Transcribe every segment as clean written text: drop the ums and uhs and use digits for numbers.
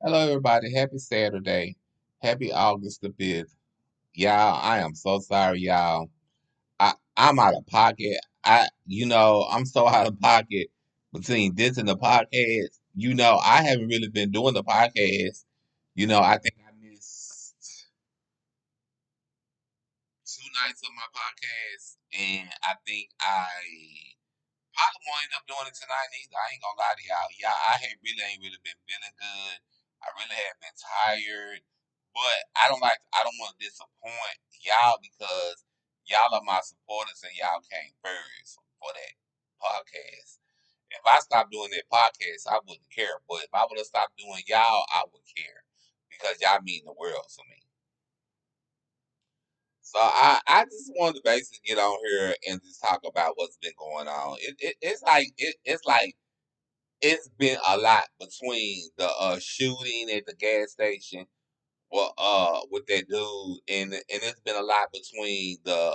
Hello, everybody. Happy Saturday. Happy August the 5th. Y'all, I am so sorry, y'all. I'm out of pocket. I'm so out of pocket between this and the podcast. I haven't really been doing the podcast. I think I missed 2 nights of my podcast, and I think I probably won't end up doing it tonight either. I ain't gonna lie to y'all. Yeah, ain't really been feeling good. I really have been tired. But I don't want to disappoint y'all because y'all are my supporters and y'all came first for that podcast. If I stopped doing that podcast, I wouldn't care. But if I would have stopped doing y'all, I would care because y'all mean the world to me. So I just wanted to basically get on here and just talk about what's been going on. It's been a lot between the shooting at the gas station, with that dude, and it's been a lot between the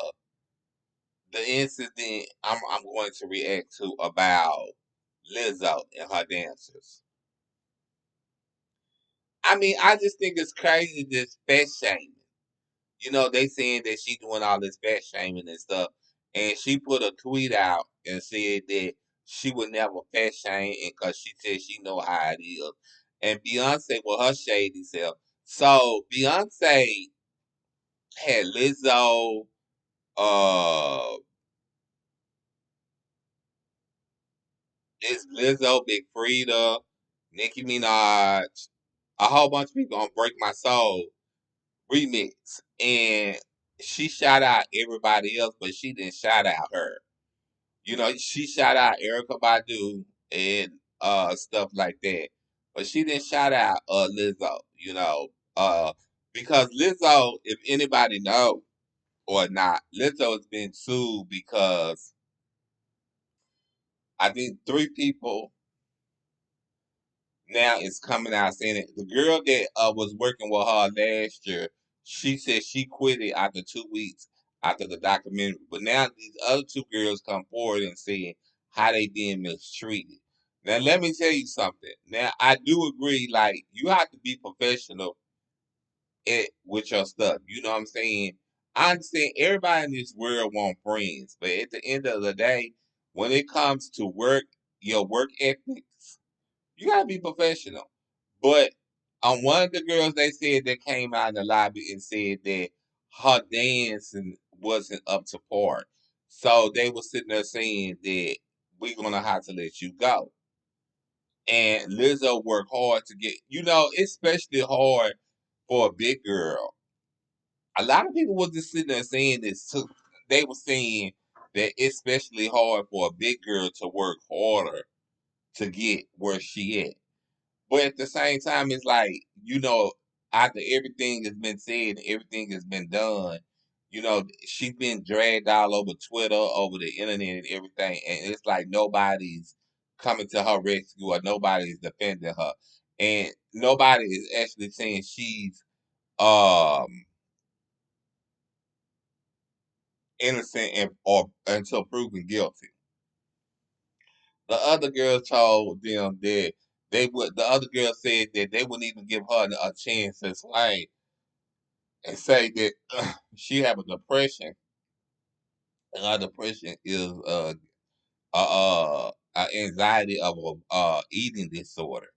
incident I'm going to react to about Lizzo and her dancers. I mean, I just think it's crazy this fat shaming. They saying that she doing all this fat shaming and stuff, and she put a tweet out and said that she would never fat shame, and because she said she know how it is. And Beyonce with her shady self. So Beyonce had Lizzo, uh, it's Lizzo, Big Frida, Nicki Minaj, a whole bunch of people on Break My Soul remix. And she shout out everybody else, but she didn't shout out her. She shout out Erica Badu and stuff like that. But she didn't shout out Lizzo, uh because Lizzo, if anybody know or not, Lizzo has been sued because I think three people now is coming out saying it. The girl that was working with her last year, she said she quit it after 2 weeks after the documentary. But now these other two girls come forward and saying how they being mistreated. Now let me tell you something. Now I do agree, like you have to be professional with your stuff. You know what I'm saying? I understand everybody in this world want friends, but at the end of the day, when it comes to work, your work ethics, you gotta be professional. But on one of the girls they said that came out in the lobby and said that her dancing wasn't up to par. So they were sitting there saying that we're gonna have to let you go. And Lizzo worked hard to get, especially hard for a big girl. A lot of people was just sitting there saying this too. They were saying that it's especially hard for a big girl to work harder to get where she at. But at the same time, it's like, after everything has been said, everything has been done, she's been dragged all over Twitter, over the internet and everything. And it's like nobody's coming to her rescue or nobody's defending her. And nobody is actually saying she's um innocent or until proven guilty. The other girl told them that the other girl said that they wouldn't even give her a chance to explain and say that she have a depression, and her depression is anxiety of a eating disorder.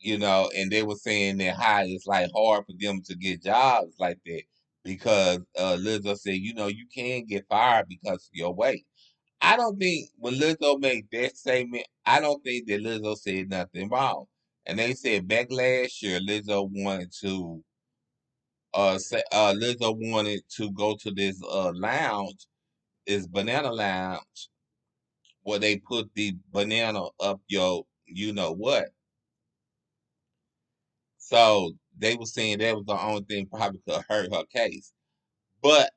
And they were saying that how it's like hard for them to get jobs like that because Lizzo said, you can get fired because of your weight. I don't think when Lizzo made that statement, I don't think that Lizzo said nothing wrong. And they said back last year, Lizzo wanted to go to this lounge, this banana lounge, where they put the banana up your you know what. So they were saying that was the only thing probably could hurt her case. But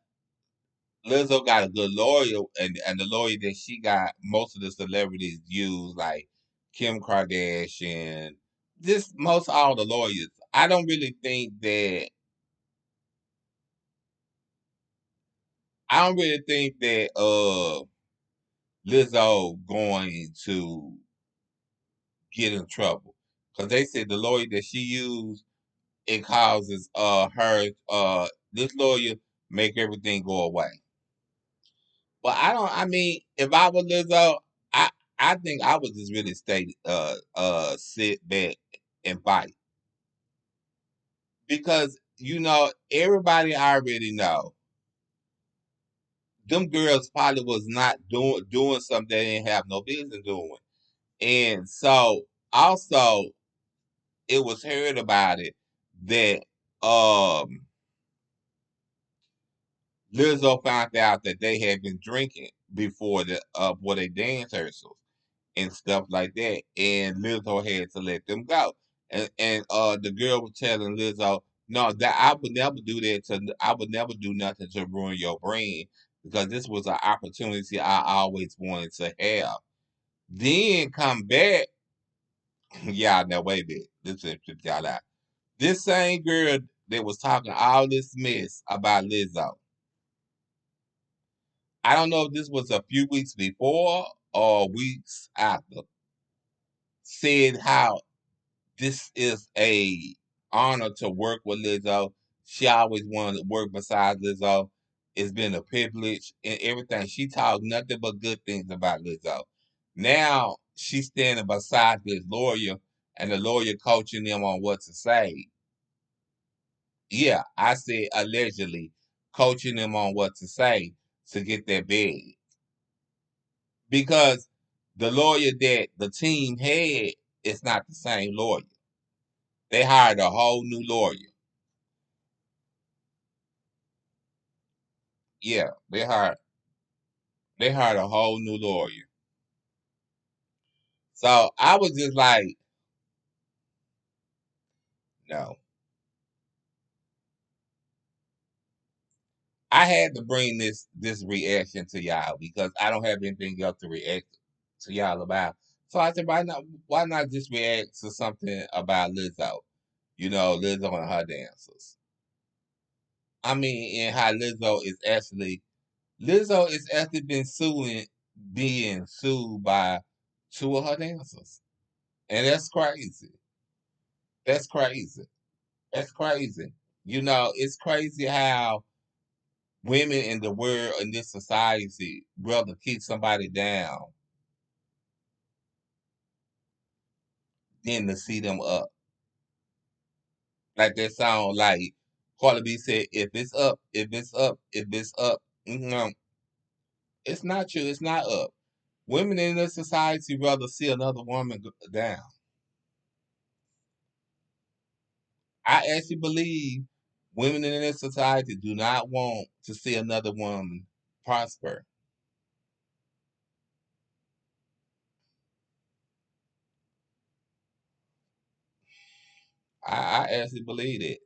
Lizzo got a good lawyer, and the lawyer that she got, most of the celebrities use, like Kim Kardashian, just most all the lawyers. I don't really think that Lizzo going to get in trouble. because they said the lawyer that she used, it causes her this lawyer make everything go away. But I don't. I mean, if I was Lizzo, I I think I would just really stay sit back and fight, because everybody already know them girls probably was not doing something they didn't have no business doing. And so also it was heard about it that Lizzo found out that they had been drinking before they dance rehearsals and stuff like that, and Lizzo had to let them go. And the girl was telling Lizzo, "No, that I would never do that. I would never do nothing to ruin your brand, because this was an opportunity I always wanted to have." Then come back, y'all know, wait a minute, listen to y'all out. This same girl that was talking all this mess about Lizzo, I don't know if this was a few weeks before or weeks after, said how this is a honor to work with Lizzo. She always wanted to work beside Lizzo. It's been a privilege and everything. She talked nothing but good things about Lizzo. Now she's standing beside this lawyer, and the lawyer coaching them on what to say. Yeah, I said allegedly coaching them on what to say to get their bed, because the lawyer that the team had is not the same lawyer. They hired a whole new lawyer. Yeah, they hired a whole new lawyer. So I was just like, no. I had to bring this reaction to y'all because I don't have anything else to react to y'all about. So I said, why not just react to something about Lizzo? Lizzo and her dancers. I mean, and how Lizzo is actually being sued by two of her dancers. And that's crazy. That's crazy. That's crazy. It's crazy how women in the world in this society rather keep somebody down than to see them up. Like that song, like Carly B said, if it's up, if it's up, if it's up. It's not true. It's not up. Women in this society rather see another woman down. I actually believe women in this society do not want to see another woman prosper. I actually believe it.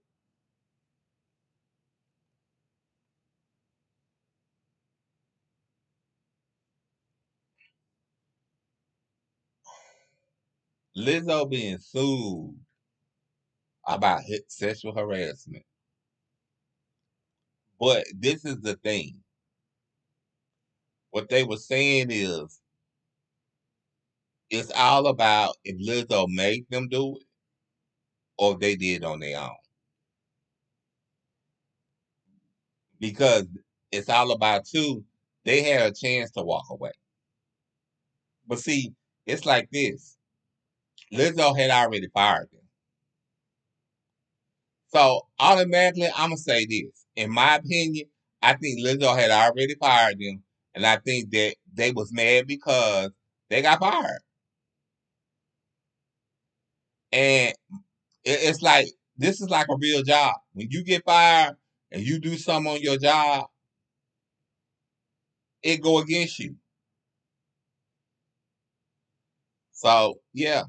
Lizzo being sued about sexual harassment. But this is the thing. What they were saying is it's all about if Lizzo made them do it or if they did on their own. Because it's all about too, they had a chance to walk away. But see, it's like this. Lizzo had already fired them. So automatically I'm gonna say this. In my opinion, I think Lizzo had already fired them, and I think that they was mad because they got fired. And it's like this is like a real job. When you get fired and you do something on your job, it go against you. So yeah,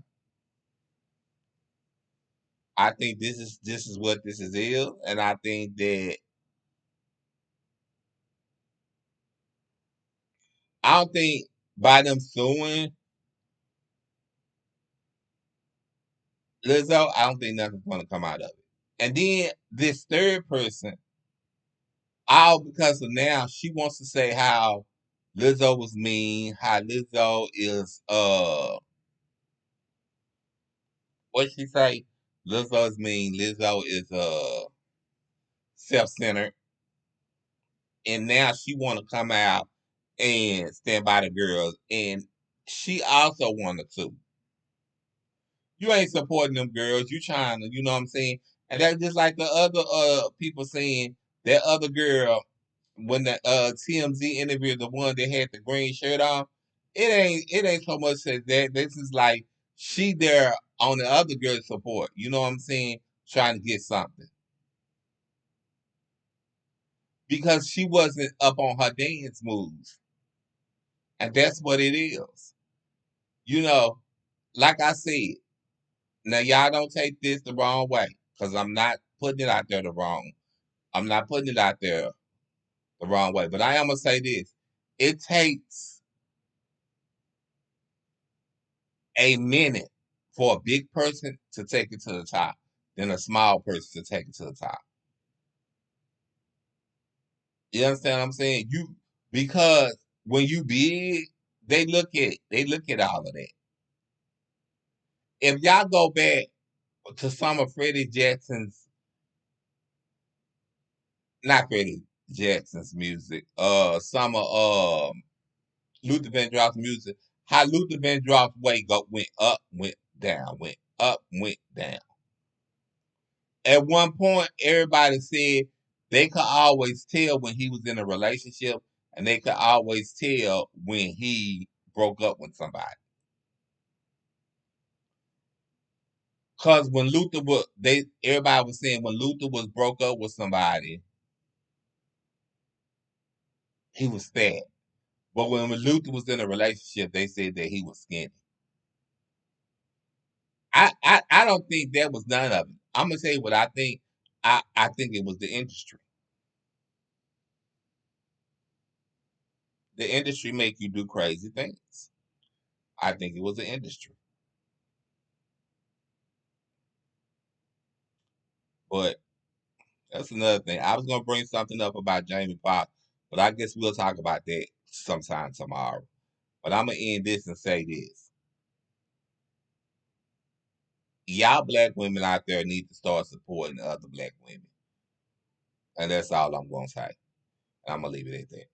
I think this is what this is, and I think that I don't think by them suing Lizzo, I don't think nothing's gonna come out of it. And then this third person, all because of now, she wants to say how Lizzo was mean, how Lizzo is What she say? Lizzo is mean. Lizzo is self-centered, and now she want to come out and stand by the girls, and she also wanted to. You ain't supporting them girls. You trying to, you know what I'm saying? And that's just like the other people saying that other girl when the TMZ interviewed the one that had the green shirt on. It ain't so much as that. This is like she there on the other girl's support. You know what I'm saying? Trying to get something because she wasn't up on her dance moves, and that's what it is. You know, like I said. Now y'all don't take this the wrong way because I'm not putting it out there the wrong. I'm not putting it out there the wrong way. But I am gonna say this: it takes a minute for a big person to take it to the top than a small person to take it to the top. You understand what I'm saying? You because when you big, they look at all of that. If y'all go back to some of Freddie Jackson's, not Freddie Jackson's music, some of Luther Vandross's music, how Luther Vandross's way went up, went down, went up, went down. At one point, everybody said they could always tell when he was in a relationship, and they could always tell when he broke up with somebody. Cause when Luther was, everybody was saying when Luther was broke up with somebody, he was fat. But when Luther was in a relationship, they said that he was skinny. I don't think that was none of it. I'm gonna tell you what I think. I think it was the industry. The industry make you do crazy things. I think it was the industry. But that's another thing. I was gonna bring something up about Jamie Foxx, but I guess we'll talk about that sometime tomorrow. But I'm gonna end this and say this. Y'all black women out there need to start supporting other black women. And that's all I'm gonna say. I'm gonna leave it at that.